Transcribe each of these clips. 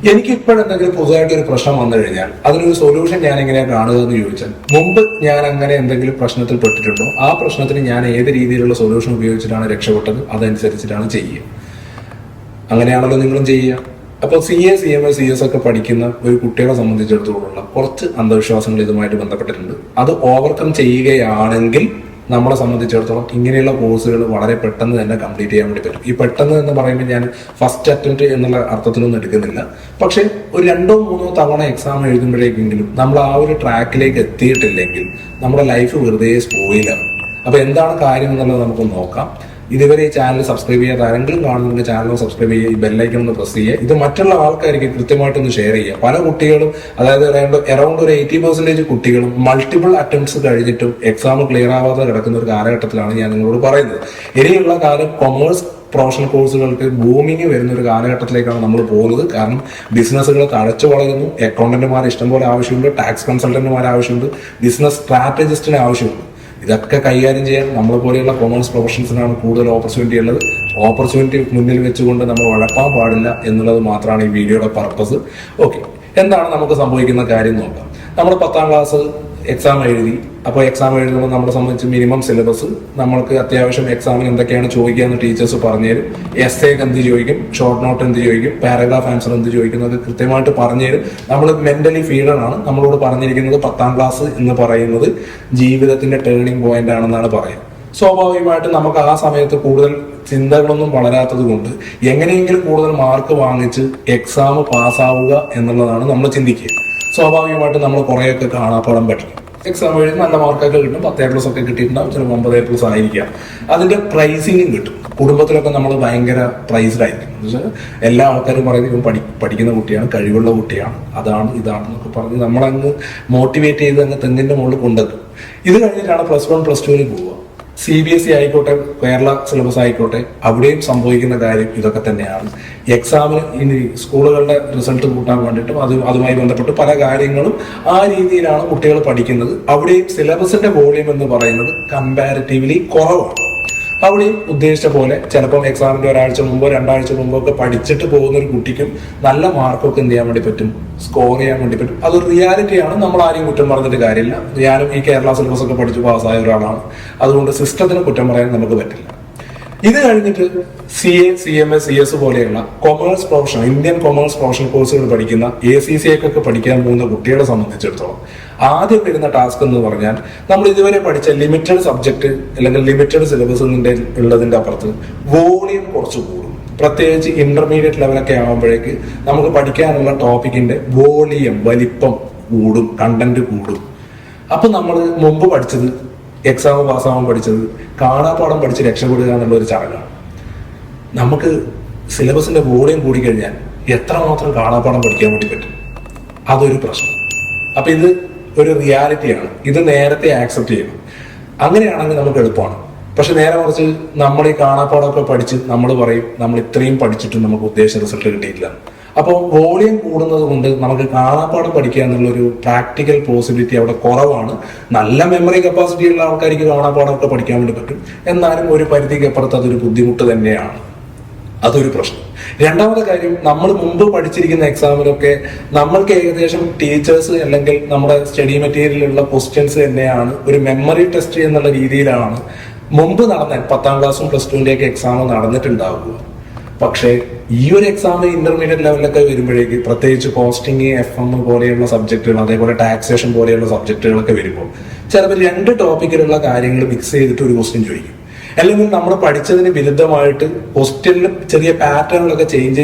എനിക്ക് ഇപ്പോഴെന്തെങ്കിലും പുതുതായിട്ട് ഒരു പ്രശ്നം വന്നു കഴിഞ്ഞാൽ അതിനൊരു സൊല്യൂഷൻ ഞാൻ എങ്ങനെയാണ് കാണുക എന്ന് ചോദിച്ചാൽ, മുമ്പ് ഞാൻ അങ്ങനെ എന്തെങ്കിലും പ്രശ്നത്തിൽ പെട്ടിട്ടുണ്ടോ ആ പ്രശ്നത്തിന് ഞാൻ ഏത് രീതിയിലുള്ള സൊല്യൂഷൻ ഉപയോഗിച്ചിട്ടാണ് രക്ഷപ്പെട്ടത് അതനുസരിച്ചിട്ടാണ് ചെയ്യുക. അങ്ങനെയാണല്ലോ നിങ്ങളും ചെയ്യുക. അപ്പോൾ CA, CMA, CS ഒക്കെ പഠിക്കുന്ന ഒരു കുട്ടികളെ സംബന്ധിച്ചിടത്തോളം കുറച്ച് അന്ധവിശ്വാസങ്ങൾ ഇതുമായിട്ട് ബന്ധപ്പെട്ടിട്ടുണ്ട്. അത് ഓവർകം ചെയ്യുകയാണെങ്കിൽ നമ്മളെ സംബന്ധിച്ചിടത്തോളം ഇങ്ങനെയുള്ള കോഴ്സുകൾ വളരെ പെട്ടെന്ന് തന്നെ കംപ്ലീറ്റ് ചെയ്യാൻ വേണ്ടി പറ്റും. ഈ പെട്ടെന്ന് എന്ന് പറയുമ്പോൾ ഞാൻ ഫസ്റ്റ് അറ്റംപ്റ്റ് എന്നുള്ള അർത്ഥത്തിലൊന്നും എടുക്കുന്നില്ല. പക്ഷെ ഒരു 2-3 തവണ എക്സാം എഴുതുമ്പോഴേക്കെങ്കിലും നമ്മൾ ആ ഒരു ട്രാക്കിലേക്ക് എത്തിയിട്ടില്ലെങ്കിൽ നമ്മുടെ ലൈഫ് വെറുതെ സ്പോയിലാണ്. അപ്പൊ എന്താണ് കാര്യം എന്നുള്ളത് നമുക്ക് നോക്കാം. ഇതുവരെ ഈ ചാനൽ സബ്സ്ക്രൈബ് ചെയ്യാത്ത ആരെങ്കിലും കാണുന്നുണ്ട്, ചാനൽ സബ്സ്ക്രൈബ് ചെയ്യുക, ഈ ബെല്ലൈക്കൺ ഒന്ന് പ്രസ് ചെയ്യുക. ഇത് മറ്റുള്ള ആൾക്കാർക്ക് കൃത്യമായിട്ടൊന്ന് ഷെയർ ചെയ്യുക. പല കുട്ടികളും, അതായത് അറൗണ്ട് ഒരു 80% കുട്ടികളും മൾട്ടിപ്പിൾ അറ്റംപ്റ്റ്സ് കഴിഞ്ഞിട്ടും എക്സാം ക്ലിയർ ആവാതെ കിടക്കുന്ന ഒരു കാലഘട്ടത്തിലാണ് ഞാൻ നിങ്ങളോട് പറയുന്നത്. ഇനിയുള്ള കാലം കൊമേഴ്സ് പ്രൊഫഷണൽ കോഴ്സുകൾക്ക് ബൂമിങ് വരുന്ന ഒരു കാലഘട്ടത്തിലേക്കാണ് നമ്മൾ പോകുന്നത്. കാരണം ബിസിനസ്സുകൾ തഴച്ചു വളരുന്നു, അക്കൗണ്ടന്റുമാർ ഇഷ്ടംപോലെ ആവശ്യമുണ്ട്, ടാക്സ് കൺസൾട്ടന്റുമാർ ആവശ്യമുണ്ട്, ബിസിനസ് സ്ട്രാറ്റജിസ്റ്റിന് ആവശ്യമുണ്ട്. ഇതൊക്കെ കൈകാര്യം ചെയ്യാൻ നമ്മളെ പോലെയുള്ള കൊമേഴ്സ് പ്രൊഫഷൻസിനാണ് കൂടുതൽ ഓപ്പർച്യൂണിറ്റി ഉള്ളത്. ഓപ്പർച്യൂണിറ്റി മുന്നിൽ വെച്ചുകൊണ്ട് നമ്മൾ ഉഴപ്പാൻ പാടില്ല എന്നുള്ളത് മാത്രമാണ് ഈ വീഡിയോയുടെ പർപ്പസ്. ഓക്കെ, എന്താണ് നമുക്ക് സംഭവിക്കുന്ന കാര്യം നോക്കാം. നമ്മൾ 10ാം ക്ലാസ് എക്സാം എഴുതി. അപ്പോൾ എക്സാം എഴുതുമ്പോൾ നമ്മളെ സംബന്ധിച്ച് മിനിമം സിലബസ്, നമ്മൾക്ക് അത്യാവശ്യം എക്സാമിന് എന്തൊക്കെയാണ് ചോദിക്കുക എന്ന് ടീച്ചേഴ്സ് പറഞ്ഞുതരും. എസ്സേക്ക് എന്ത് ചോദിക്കും, ഷോർട്ട് നോട്ട് എന്ത് ചോദിക്കും, പാരഗ്രാഫ് ആൻസർ എന്ത് ചോദിക്കും എന്നൊക്കെ കൃത്യമായിട്ട് പറഞ്ഞുതരും. നമ്മൾ മെന്റലി ഫീഡറാണ്. നമ്മളോട് പറഞ്ഞിരിക്കുന്നത് 10ാം ക്ലാസ് എന്ന് പറയുന്നത് ജീവിതത്തിന്റെ ടേണിംഗ് പോയിന്റ് ആണെന്നാണ് പറയുന്നത്. സ്വാഭാവികമായിട്ടും നമുക്ക് ആ സമയത്ത് കൂടുതൽ ചിന്തകളൊന്നും വളരാത്തത് കൊണ്ട് എങ്ങനെയെങ്കിലും കൂടുതൽ മാർക്ക് വാങ്ങിച്ച് എക്സാം പാസ്സാവുക എന്നുള്ളതാണ് നമ്മൾ ചിന്തിക്കുക. സ്വാഭാവികമായിട്ടും നമ്മൾ കുറേയൊക്കെ കാണാപ്പാടം പഠിക്കും. എക്സാം എഴുതി നല്ല മാർക്കൊക്കെ കിട്ടും. 10A+ ഒക്കെ കിട്ടിയിട്ടുണ്ടാവും, ചിലപ്പോൾ 9A+ ആയിരിക്കാം. അതിന്റെ പ്രൈസിങ്ങും കിട്ടും. കുടുംബത്തിലൊക്കെ നമ്മൾ ഭയങ്കര പ്രൈസ്ഡായിരിക്കും. എന്ന് വെച്ചാൽ എല്ലാ ആൾക്കാരും പറയുന്നത് ഇവൻ പഠിക്കുന്ന കുട്ടിയാണ്, കഴിവുള്ള കുട്ടിയാണ്, അതാണ് ഇതാണ് എന്നൊക്കെ പറഞ്ഞ് നമ്മളങ്ങ് മോട്ടിവേറ്റ് ചെയ്ത് അങ്ങ് തെങ്ങിന്റെ മുകളിൽ കൊണ്ടെത്തും. ഇത് കഴിഞ്ഞിട്ടാണ് +1 +2 പോവുക. CBSE ആയിക്കോട്ടെ, കേരള സിലബസ് ആയിക്കോട്ടെ, അവിടെയും സംഭവിക്കുന്ന കാര്യം ഇതൊക്കെ തന്നെയാണ്. എക്സാമിന് ഇനി സ്കൂളുകളുടെ റിസൾട്ട് കൂട്ടാൻ വേണ്ടിയിട്ടും അതുമായി ബന്ധപ്പെട്ട് പല കാര്യങ്ങളും ആ രീതിയിലാണ് കുട്ടികൾ പഠിക്കുന്നത്. അവിടെയും സിലബസിന്റെ വോളിയം എന്ന് പറയുന്നത് കമ്പാരിറ്റീവ്ലി കുറവാണ്. അവിടെയും ഉദ്ദേശിച്ച പോലെ ചിലപ്പം എക്സാമിന്റെ ഒരാഴ്ച മുമ്പോ 2 ആഴ്ച മുമ്പോ ഒക്കെ പഠിച്ചിട്ട് പോകുന്ന ഒരു കുട്ടിക്കും നല്ല മാർക്കൊക്കെ എന്ത് ചെയ്യാൻ വേണ്ടി പറ്റും, സ്കോർ ചെയ്യാൻ വേണ്ടി പറ്റും. അതൊരു റിയാലിറ്റിയാണ്. നമ്മൾ ആരെയും കുറ്റം പറഞ്ഞിട്ട് കാര്യമില്ല. ഞാനും ഈ കേരള സിലബസ് ഒക്കെ പഠിച്ച് പാസ്സായ ഒരാളാണ്. അതുകൊണ്ട് സിസ്റ്റത്തിന് കുറ്റം പറയാൻ നമുക്ക് പറ്റില്ല. ഇത് കഴിഞ്ഞിട്ട് CA, CMA, CS പോലെയുള്ള commerce professional, Indian commerce professional കോഴ്സുകൾ പഠിക്കുന്ന ACCA ഒക്കെ പഠിക്കാൻ പോകുന്ന കുട്ടികളെ സംബന്ധിച്ചിടത്തോളം ആദ്യം വരുന്ന ടാസ്ക് എന്ന് പറഞ്ഞാൽ, നമ്മൾ ഇതുവരെ പഠിച്ച ലിമിറ്റഡ് സബ്ജക്ട് അല്ലെങ്കിൽ ലിമിറ്റഡ് സിലബസ് ഉള്ളതിന്റെ അപ്പുറത്ത് വോളിയം കുറച്ച് കൂടും. പ്രത്യേകിച്ച് ഇന്റർമീഡിയറ്റ് ലെവലൊക്കെ ആകുമ്പോഴേക്ക് നമുക്ക് പഠിക്കാനുള്ള ടോപ്പിക്കിന്റെ വോളിയം, വലിപ്പം കൂടും, കണ്ടന്റ് കൂടും. അപ്പൊ നമ്മൾ മുമ്പ് പഠിച്ചത്, എക്സാം പാസ്സാവാൻ പഠിച്ചത്, കാണാപ്പാടം പഠിച്ച് രക്ഷപ്പെടുക എന്നുള്ള ഒരു ചടങ്ങാണ്. നമുക്ക് സിലബസിന്റെ വോളിയം കൂടിക്കഴിഞ്ഞാൽ എത്രമാത്രം കാണാപ്പാടം പഠിക്കാൻ വേണ്ടി പറ്റും, അതൊരു പ്രശ്നം. അപ്പൊ ഇത് ഒരു റിയാലിറ്റിയാണ്. ഇത് നേരത്തെ ആക്സെപ്റ്റ് ചെയ്യണം. അങ്ങനെയാണെങ്കിൽ നമുക്ക് എളുപ്പമാണ്. പക്ഷെ നേരെ മറിച്ച് നമ്മൾ ഈ കാണാപ്പാടമൊക്കെ പഠിച്ച് നമ്മൾ പറയും നമ്മൾ ഇത്രയും പഠിച്ചിട്ടും നമുക്ക് ഉദ്ദേശിച്ച റിസൾട്ട് കിട്ടിയിട്ടില്ല. അപ്പോൾ വോളിയം കൂടുന്നത് കൊണ്ട് നമുക്ക് കാണാപ്പാടം പഠിക്കുക എന്നുള്ളൊരു പ്രാക്ടിക്കൽ പോസിബിലിറ്റി അവിടെ കുറവാണ്. നല്ല മെമ്മറി കപ്പാസിറ്റി ഉള്ള ആൾക്കാർക്ക് കാണാപ്പാടമൊക്കെ പഠിക്കാൻ വേണ്ടി പറ്റും. എന്നാലും ഒരു പരിധിക്ക് അപ്പുറത്ത് അതൊരു ബുദ്ധിമുട്ട് തന്നെയാണ്. അതൊരു പ്രശ്നം. രണ്ടാമത്തെ കാര്യം, നമ്മൾ മുമ്പ് പഠിച്ചിരിക്കുന്ന എക്സാമിലൊക്കെ നമ്മൾക്ക് ഏകദേശം ടീച്ചേഴ്സ് അല്ലെങ്കിൽ നമ്മുടെ സ്റ്റഡി മെറ്റീരിയലിലുള്ള ക്വസ്റ്റ്യൻസ് തന്നെയാണ് ഒരു മെമ്മറി ടെസ്റ്റ് എന്നുള്ള രീതിയിലാണ് മുമ്പ് നടന്ന 10ാം ക്ലാസ്സും +2 എക്സാം നടന്നിട്ടുണ്ടാവുക. പക്ഷേ ഈ ഒരു എക്സാം ഇന്റർമീഡിയറ്റ് ലെവലിലൊക്കെ വരുമ്പോഴേക്ക്, പ്രത്യേകിച്ച് കോസ്റ്റിംഗ്, FM പോലെയുള്ള സബ്ജക്റ്റുകൾ, അതേപോലെ ടാക്സേഷൻ പോലെയുള്ള സബ്ജക്റ്റുകളൊക്കെ വരുമ്പോൾ ചിലപ്പോൾ 2 ടോപ്പിക്കിലുള്ള കാര്യങ്ങൾ മിക്സ് ചെയ്തിട്ട് ഒരു ക്വസ്റ്റ്യൻ ചോദിക്കും. അല്ലെങ്കിൽ നമ്മൾ പഠിച്ചതിന് വിരുദ്ധമായിട്ട് ക്വസ്റ്റ്യനിൽ ചെറിയ പാറ്റേണിലൊക്കെ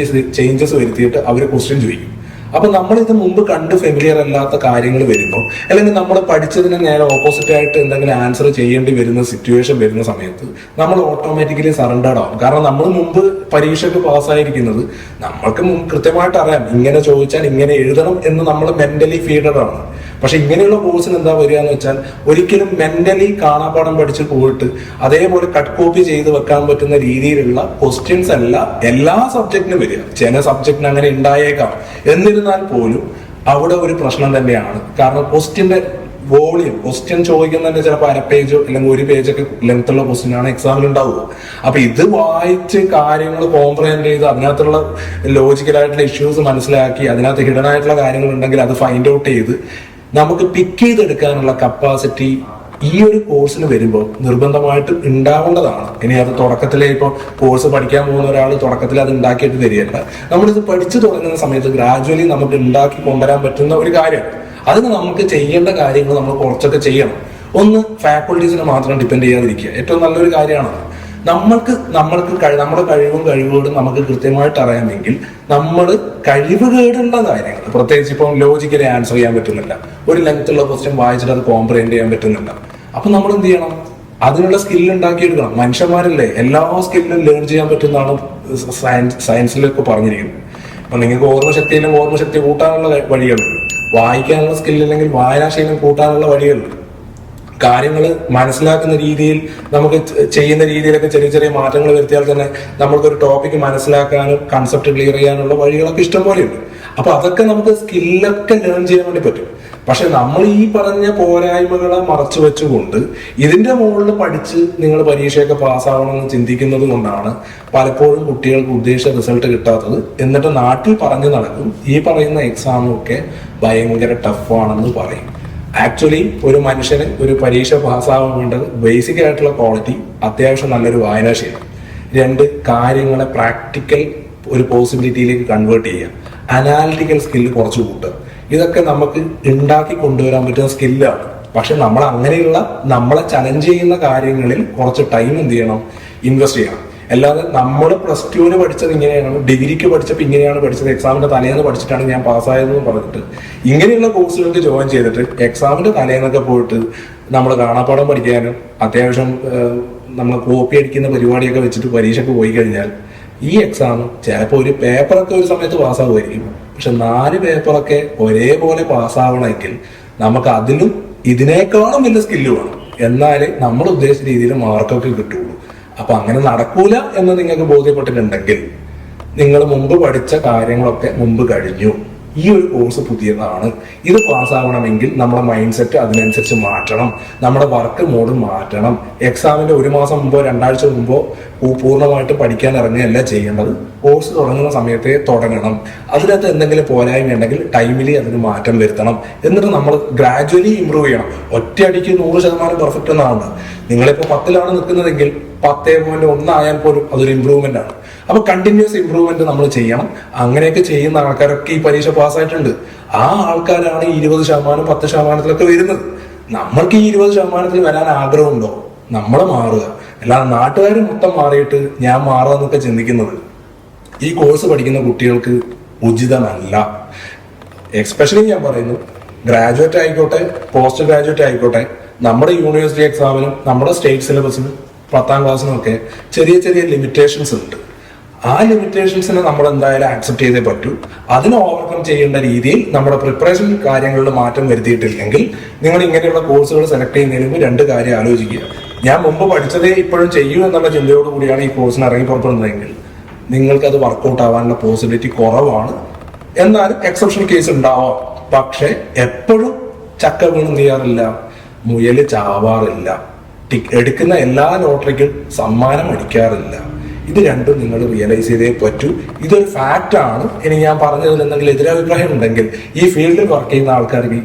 ചേഞ്ചസ് വരുത്തിയിട്ട് അവർ ക്വസ്റ്റ്യൻ ചോദിക്കും. അപ്പൊ നമ്മൾ ഇത് മുമ്പ് കണ്ട് ഫെമിലിയർ അല്ലാത്ത കാര്യങ്ങൾ വരുമ്പോൾ, അല്ലെങ്കിൽ നമ്മൾ പഠിച്ചതിന് നേരെ ഓപ്പോസിറ്റ് ആയിട്ട് എന്തെങ്കിലും ആൻസർ ചെയ്യേണ്ടി വരുന്ന സിറ്റുവേഷൻ വരുന്ന സമയത്ത് നമ്മൾ ഓട്ടോമാറ്റിക്കലി സറണ്ടേർഡ് ആവും. കാരണം നമ്മൾ മുമ്പ് പരീക്ഷയ്ക്ക് പാസ്സായിരിക്കുന്നത് നമ്മൾക്ക് കൃത്യമായിട്ട് അറിയാം, ഇങ്ങനെ ചോദിച്ചാൽ ഇങ്ങനെ എഴുതണം എന്ന് നമ്മൾ മെന്റലി ഫീഡറാണ്. പക്ഷെ ഇങ്ങനെയുള്ള കോഴ്സിന് എന്താ വരിക എന്ന് വെച്ചാൽ, ഒരിക്കലും മെന്റലി കാണാപ്പാടം പഠിച്ച് പോയിട്ട് അതേപോലെ കട്ട് കോപ്പി ചെയ്ത് വെക്കാൻ പറ്റുന്ന രീതിയിലുള്ള ക്വസ്റ്റ്യൻസ് അല്ല എല്ലാ സബ്ജക്റ്റിനും വരിക. ചില സബ്ജക്റ്റിന് അങ്ങനെ ഉണ്ടായേക്കാം. എന്നിരുന്നാൽ പോലും അവിടെ ഒരു പ്രശ്നം തന്നെയാണ്. കാരണം ക്വസ്റ്റ്യന്റെ വോളിയം ക്വസ്റ്റ്യൻ ചോദിക്കുന്നതിന്റെ ചിലപ്പോൾ അര പേജോ അല്ലെങ്കിൽ ഒരു പേജൊക്കെ ലെങ്ത് ഉള്ള ക്വസ്റ്റ്യൻ ആണ് എക്സാമിൽ ഉണ്ടാവുക. അപ്പൊ ഇത് വായിച്ച് കാര്യങ്ങൾ കോംപ്രഹെൻഡ് ചെയ്ത് അതിനകത്തുള്ള ലോജിക്കലായിട്ടുള്ള ഇഷ്യൂസ് മനസ്സിലാക്കി അതിനകത്ത് ഹിഡൻ ആയിട്ടുള്ള കാര്യങ്ങൾ ഉണ്ടെങ്കിൽ അത് ഫൈൻഡ് ഔട്ട് ചെയ്ത് നമുക്ക് പിക്ക് ചെയ്തെടുക്കാനുള്ള കപ്പാസിറ്റി ഈ ഒരു കോഴ്സിന് വരുമ്പോൾ നിർബന്ധമായിട്ട് ഉണ്ടാവേണ്ടതാണ്. ഇനി അത് തുടക്കത്തിലെ ഇപ്പോൾ കോഴ്സ് പഠിക്കാൻ പോകുന്ന ഒരാൾ തുടക്കത്തിൽ അത് ഉണ്ടാക്കിയിട്ട് തരികയല്ല. നമ്മളിത് പഠിച്ചു തുടങ്ങുന്ന സമയത്ത് ഗ്രാജുവലി നമുക്ക് ഉണ്ടാക്കി കൊണ്ടുവരാൻ പറ്റുന്ന ഒരു കാര്യമാണ്. അതിന് നമുക്ക് ചെയ്യേണ്ട കാര്യങ്ങൾ നമ്മൾ കുറച്ചൊക്കെ ചെയ്യണം. ഒന്ന്, ഫാക്കൾട്ടീസിനെ മാത്രം ഡിപ്പെൻഡ് ചെയ്യാതിരിക്കുക ഏറ്റവും നല്ലൊരു കാര്യമാണ്. നമ്മൾക്ക് നമ്മുടെ കഴിവുകേടും നമുക്ക് കൃത്യമായിട്ട് അറിയാമെങ്കിൽ നമ്മൾ കഴിവുകേടുള്ള കാര്യങ്ങൾ, പ്രത്യേകിച്ച് ഇപ്പം ലോജിക്കലി ആൻസർ ചെയ്യാൻ പറ്റുന്നില്ല, ഒരു ലെങ്ത്തുള്ള ക്വസ്റ്റ്യൻ വായിച്ചിട്ട് അത് കോംപ്രഹെൻഡ് ചെയ്യാൻ പറ്റുന്നില്ല, അപ്പൊ നമ്മൾ എന്ത് ചെയ്യണം? അതിനുള്ള സ്കില്ല് ഉണ്ടാക്കിയെടുക്കണം. മനുഷ്യന്മാരല്ലേ, എല്ലാ സ്കില്ലും ലേൺ ചെയ്യാൻ പറ്റുന്നതാണ് സയൻസിലൊക്കെ പറഞ്ഞിരിക്കുന്നത്. അപ്പൊ നിങ്ങൾക്ക് ഓർമ്മശക്തി കൂട്ടാനുള്ള വഴികളുണ്ട്, വായിക്കാനുള്ള സ്കില്ലില്ലെങ്കിൽ വായനാശീലം കൂട്ടാനുള്ള വഴികളുണ്ട്, കാര്യങ്ങൾ മനസ്സിലാക്കുന്ന രീതിയിൽ നമുക്ക് ചെയ്യുന്ന രീതിയിലൊക്കെ ചെറിയ ചെറിയ മാറ്റങ്ങൾ വരുത്തിയാൽ തന്നെ നമ്മൾക്കൊരു ടോപ്പിക്ക് മനസ്സിലാക്കാനും കൺസെപ്റ്റ് ക്ലിയർ ചെയ്യാനുള്ള വഴികളൊക്കെ ഇഷ്ടംപോലെയുണ്ട്. അപ്പൊ അതൊക്കെ നമുക്ക് സ്കില്ലൊക്കെ ലേൺ ചെയ്യാൻ വേണ്ടി പറ്റും. പക്ഷെ നമ്മൾ ഈ പറഞ്ഞ പോരായ്മകളെ മറച്ചു വെച്ചുകൊണ്ട് ഇതിന്റെ മുകളിൽ പഠിച്ച് നിങ്ങൾ പരീക്ഷയൊക്കെ പാസ്സാവണമെന്ന് ചിന്തിക്കുന്നത് കൊണ്ടാണ് പലപ്പോഴും കുട്ടികൾക്ക് ഉദ്ദേശിച്ച റിസൾട്ട് കിട്ടാത്തത്. എന്നിട്ട് നാട്ടിൽ പറഞ്ഞു നടക്കും ഈ പറയുന്ന എക്സാമും ഒക്കെ ഭയങ്കര ടഫാണെന്ന് പറയും. ആക്ച്വലി ഒരു മനുഷ്യന് ഒരു പരീക്ഷ പാസ്സാവാൻ വേണ്ടത് ബേസിക് ആയിട്ടുള്ള ക്വാളിറ്റി, അത്യാവശ്യം നല്ലൊരു വായനാശീലം, 2 കാര്യങ്ങളെ പ്രാക്ടിക്കൽ ഒരു പോസിബിലിറ്റിയിലേക്ക് കൺവേർട്ട് ചെയ്യുക, അനാലിറ്റിക്കൽ സ്കില്ല് കുറച്ച് കൂട്ടുക. ഇതൊക്കെ നമുക്ക് ഉണ്ടാക്കി കൊണ്ടുവരാൻ പറ്റുന്ന സ്കില്ലാണ്. പക്ഷെ നമ്മൾ അങ്ങനെയുള്ള നമ്മളെ ചലഞ്ച് ചെയ്യുന്ന കാര്യങ്ങളിൽ കുറച്ച് ടൈം എന്ത് ചെയ്യണം? ഇൻവെസ്റ്റ് ചെയ്യണം. അല്ലാതെ നമ്മൾ +2 പഠിച്ചത് ഇങ്ങനെയാണ്, ഡിഗ്രിക്ക് പഠിച്ചപ്പോൾ ഇങ്ങനെയാണ് പഠിച്ചത്, എക്സാമിന്റെ തലേന്ന് പഠിച്ചിട്ടാണ് ഞാൻ പാസ്സായതെന്ന് പറഞ്ഞിട്ട് ഇങ്ങനെയുള്ള കോഴ്സുകൾക്ക് ജോയിൻ ചെയ്തിട്ട് എക്സാമിന്റെ തലേന്നൊക്കെ പോയിട്ട് നമ്മൾ കാണാപ്പാടം പഠിക്കാനും അത്യാവശ്യം നമ്മൾ കോപ്പി അടിക്കുന്ന പരിപാടിയൊക്കെ വെച്ചിട്ട് പരീക്ഷയ്ക്ക് പോയി കഴിഞ്ഞാൽ ഈ എക്സാം ചിലപ്പോൾ ഒരു പേപ്പറൊക്കെ ഒരു സമയത്ത് പാസ്സാവുമായിരിക്കും. പക്ഷെ 4 പേപ്പറൊക്കെ ഒരേപോലെ പാസ്സാവണമെങ്കിൽ നമുക്ക് അതിലും ഇതിനേക്കാളും വലിയ സ്കില്ല് വേണം. എന്നാലേ നമ്മൾ ഉദ്ദേശിച്ച രീതിയിൽ മാർക്കൊക്കെ കിട്ടുള്ളൂ. അപ്പൊ അങ്ങനെ നടക്കൂല എന്ന് നിങ്ങൾക്ക് ബോധ്യപ്പെട്ടിട്ടുണ്ടെങ്കിൽ നിങ്ങൾ മുമ്പ് പഠിച്ച കാര്യങ്ങളൊക്കെ മുമ്പ് കഴിഞ്ഞു, ഈ ഒരു കോഴ്സ് പുതിയതാണ്, ഇത് പാസ്സാവണമെങ്കിൽ നമ്മുടെ മൈൻഡ് സെറ്റ് അതിനനുസരിച്ച് മാറ്റണം, നമ്മുടെ വർക്ക് മോഡ് മാറ്റണം. എക്സാമിന്റെ 1 മാസം മുമ്പോ 2 ആഴ്ച മുമ്പോ പൂർണ്ണമായിട്ട് പഠിക്കാൻ ഇറങ്ങുകയല്ല ചെയ്യേണ്ടത്. കോഴ്സ് തുടങ്ങുന്ന സമയത്തെ തുടങ്ങണം. അതിനകത്ത് എന്തെങ്കിലും പോരായ്മ ഉണ്ടെങ്കിൽ ടൈമിലി അതിന് മാറ്റം വരുത്തണം. എന്നിട്ട് നമ്മൾ ഗ്രാജുവലി ഇമ്പ്രൂവ് ചെയ്യണം. ഒറ്റയടിക്ക് 100% പെർഫെക്റ്റ് ഒന്നാവണ്ട. നിങ്ങളിപ്പോ 10ലാണ് നിൽക്കുന്നതെങ്കിൽ 10.1 ആയാൽ പോലും അതൊരു ഇമ്പ്രൂവ്മെന്റ് ആണ്. അപ്പൊ കണ്ടിന്യൂസ് ഇമ്പ്രൂവ്മെന്റ് നമ്മൾ ചെയ്യണം. അങ്ങനെയൊക്കെ ചെയ്യുന്ന ആൾക്കാരൊക്കെ ഈ പരീക്ഷ പാസ്സായിട്ടുണ്ട്. ആ ആൾക്കാരാണ് 20%, 10%-ത്തിലൊക്കെ വരുന്നത്. നമ്മൾക്ക് ഈ 20%-ത്തിൽ വരാൻ ആഗ്രഹമുണ്ടോ? നമ്മൾ മാറുക. അല്ലാതെ നാട്ടുകാർ മൊത്തം മാറിയിട്ട് ഞാൻ മാറാന്നൊക്കെ ചിന്തിക്കുന്നത് ഈ കോഴ്സ് പഠിക്കുന്ന കുട്ടികൾക്ക് ഉചിതമല്ല. എക്സ്പെഷ്യലി ഞാൻ പറയുന്നു, ഗ്രാജുവേറ്റ് ആയിക്കോട്ടെ പോസ്റ്റ് ഗ്രാജുവേറ്റ് ആയിക്കോട്ടെ, നമ്മുടെ യൂണിവേഴ്സിറ്റി എക്സാമിനും നമ്മുടെ സ്റ്റേറ്റ് സിലബസിനും 10ാം ക്ലാസ്സിനും ഒക്കെ ചെറിയ ചെറിയ ലിമിറ്റേഷൻസ് ഉണ്ട്. ആ ലിമിറ്റേഷൻസിനെ നമ്മൾ എന്തായാലും ആക്സെപ്റ്റ് ചെയ്തേ പറ്റൂ. അതിനെ ഓവർകം ചെയ്യേണ്ട രീതിയിൽ നമ്മുടെ പ്രിപ്പറേഷൻ കാര്യങ്ങളിൽ മാറ്റം വരുത്തിയിട്ടില്ലെങ്കിൽ നിങ്ങൾ ഇങ്ങനെയുള്ള കോഴ്സുകൾ സെലക്ട് ചെയ്യുന്നതിന് മുമ്പ് 2 കാര്യം ആലോചിക്കുക. ഞാൻ മുമ്പ് പഠിച്ചതേ ഇപ്പോഴും ചെയ്യൂ എന്നുള്ള ചിന്തയോട് കൂടിയാണ് ഈ കോഴ്സിന് ഇറങ്ങി പുറപ്പെടുന്നതെങ്കിൽ നിങ്ങൾക്കത് വർക്കൗട്ട് ആവാനുള്ള പോസിബിലിറ്റി കുറവാണ്. എന്നാലും എക്സെപ്ഷണൽ കേസ് ഉണ്ടാവാം. പക്ഷെ എപ്പോഴും ചക്ക വീണ് ചെയ്യാറില്ല, മുയല് ചാവാറില്ല, എടുക്കുന്ന എല്ലാ ലോട്ടറിക്കും സമ്മാനം അടിക്കാറില്ല. ഇത് രണ്ടും നിങ്ങൾ റിയലൈസ് ചെയ്തേ പറ്റൂ. ഇതൊരു ഫാക്റ്റ് ആണ്. ഇനി ഞാൻ പറഞ്ഞതിൽ എന്തെങ്കിലും എതിരഭിപ്രായം ഉണ്ടെങ്കിൽ ഈ ഫീൽഡിൽ വർക്ക് ചെയ്യുന്ന ആൾക്കാർക്ക്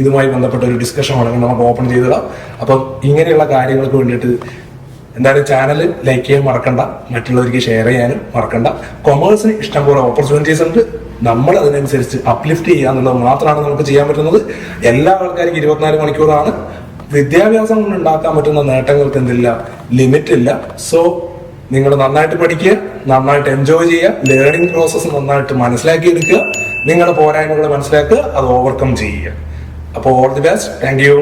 ഇതുമായി ബന്ധപ്പെട്ട ഒരു ഡിസ്കഷൻ ആണെങ്കിൽ നമുക്ക് ഓപ്പൺ ചെയ്തിടാം. അപ്പം ഇങ്ങനെയുള്ള കാര്യങ്ങൾക്ക് വേണ്ടിയിട്ട് എന്തായാലും ചാനൽ ലൈക്ക് ചെയ്യാൻ മറക്കണ്ട, മറ്റുള്ളവർക്ക് ഷെയർ ചെയ്യാനും മറക്കണ്ട. കൊമേഴ്സിന് ഇഷ്ടംപോലെ ഓപ്പർച്യൂണിറ്റീസ് ഉണ്ട്. നമ്മൾ അതിനനുസരിച്ച് അപ്ലിഫ്റ്റ് ചെയ്യുക എന്നുള്ളത് മാത്രമാണ് നമുക്ക് ചെയ്യാൻ പറ്റുന്നത്. എല്ലാ ആൾക്കാർക്കും 24 മണിക്കൂറാണ്. വിദ്യാഭ്യാസം കൊണ്ട് ഉണ്ടാക്കാൻ പറ്റുന്ന നേട്ടങ്ങൾക്ക് എന്തില്ല, ലിമിറ്റ് ഇല്ല. സോ നിങ്ങൾ നന്നായിട്ട് പഠിക്കുക, നന്നായിട്ട് എൻജോയ് ചെയ്യുക, ലേണിംഗ് പ്രോസസ്സ് നന്നായിട്ട് മനസ്സിലാക്കി എടുക്കുക, നിങ്ങളുടെ പോരായ്മകൾ മനസ്സിലാക്കുക, അത് ഓവർകം ചെയ്യുക. അപ്പോൾ all the best. Thank you.